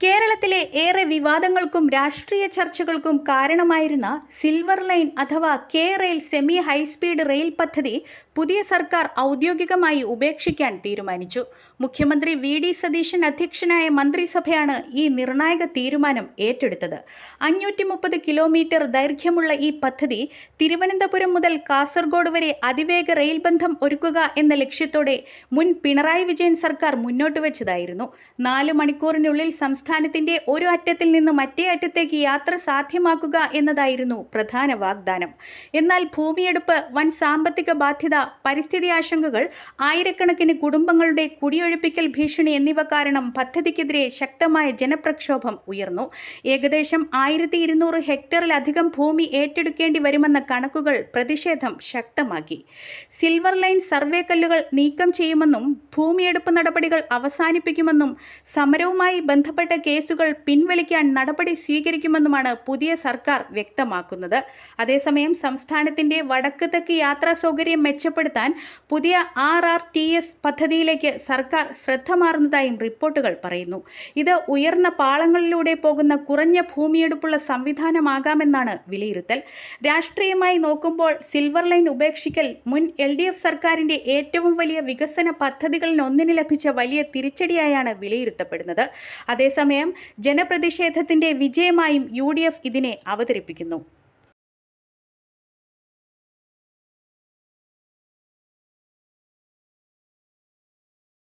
കേരളത്തിലെ ഏറെ വിവാദങ്ങൾക്കും രാഷ്ട്രീയ ചർച്ചകൾക്കും കാരണമായിരുന്ന സിൽവർ ലൈൻ അഥവാ K rail semi high speed rail പദ്ധതി പുതിയ സർക്കാർ ഔദ്യോഗികമായി ഉപേക്ഷിക്കാൻ തീരുമാനിച്ചു. മുഖ്യമന്ത്രി വി.ഡി. സതീശൻ അധ്യക്ഷനായ മന്ത്രിസഭയാണ് ഈ നിർണായക തീരുമാനം ഏറ്റെടുത്തത്. 530 കിലോമീറ്റർ ദൈർഘ്യമുള്ള ഈ പദ്ധതി തിരുവനന്തപുരം മുതൽ കാസർഗോഡ് വരെ അതിവേഗ റെയിൽ ബന്ധം ഒരുക്കുക എന്ന ലക്ഷ്യത്തോടെ മുൻ പിണറായി വിജയൻ സർക്കാർ മുന്നോട്ട് വെച്ചതായിരുന്നു. 4 മണിക്കൂറിനുള്ളിൽ സംസ്ഥാനത്തിന്റെ ഒരു അറ്റത്തിൽ നിന്ന് മറ്റേ അറ്റത്തേക്ക് യാത്ര സാധ്യമാക്കുക എന്നതായിരുന്നു പ്രധാന വാഗ്ദാനം. എന്നാൽ ഭൂമിയെടുപ്പ്, വൻ സാമ്പത്തിക ബാധ്യത, പരിസ്ഥിതി ആശങ്കകൾ, ആയിരക്കണക്കിന് കുടുംബങ്ങളുടെ കുടിയൊഴിപ്പിക്കൽ ഭീഷണി എന്നിവ കാരണം പദ്ധതിക്കെതിരെ ശക്തമായ ജനപ്രക്ഷോഭം ഉയർന്നു. ഏകദേശം 1200 ഹെക്ടറിലധികം ഭൂമി ഏറ്റെടുക്കേണ്ടി വരുമെന്ന കണക്കുകൾ പ്രതിഷേധം ശക്തമാക്കി. സിൽവർ ലൈൻ സർവേ കല്ലുകൾ നീക്കം ചെയ്യുമെന്നും ഭൂമിയെടുപ്പ് നടപടികൾ അവസാനിപ്പിക്കുമെന്നും സമരവുമായി ബന്ധപ്പെട്ട കേസുകൾ പിൻവലിക്കാൻ നടപടി സ്വീകരിക്കുമെന്നുമാണ് പുതിയ സർക്കാർ വ്യക്തമാക്കുന്നത്. അതേസമയം സംസ്ഥാനത്തിന്റെ വടക്ക് തെക്ക് യാത്രാ സൗകര്യം മെച്ചപ്പെടുത്താൻ പുതിയ RRTS പദ്ധതിയിലേക്ക് സർക്കാർ ശ്രദ്ധ മാറുന്നതായും റിപ്പോർട്ടുകൾ പറയുന്നു. ഇത് ഉയർന്ന പാളങ്ങളിലൂടെ പോകുന്ന കുറഞ്ഞ ഭൂമിയെടുപ്പുള്ള സംവിധാനമാകാമെന്നാണ് വിലയിരുത്തൽ. രാഷ്ട്രീയമായി നോക്കുമ്പോൾ സിൽവർ ലൈൻ ഉപേക്ഷിക്കൽ മുൻ LDF സർക്കാരിന്റെ ഏറ്റവും വലിയ വികസന പദ്ധതികളിലൊന്നിന് ലഭിച്ച വലിയ തിരിച്ചടിയായാണ് വിലയിരുത്തപ്പെടുന്നത്. അതേസമയം ജനപ്രതിഷേധത്തിന്റെ വിജയമായും UDF ഇതിനെ അവതരിപ്പിക്കുന്നു.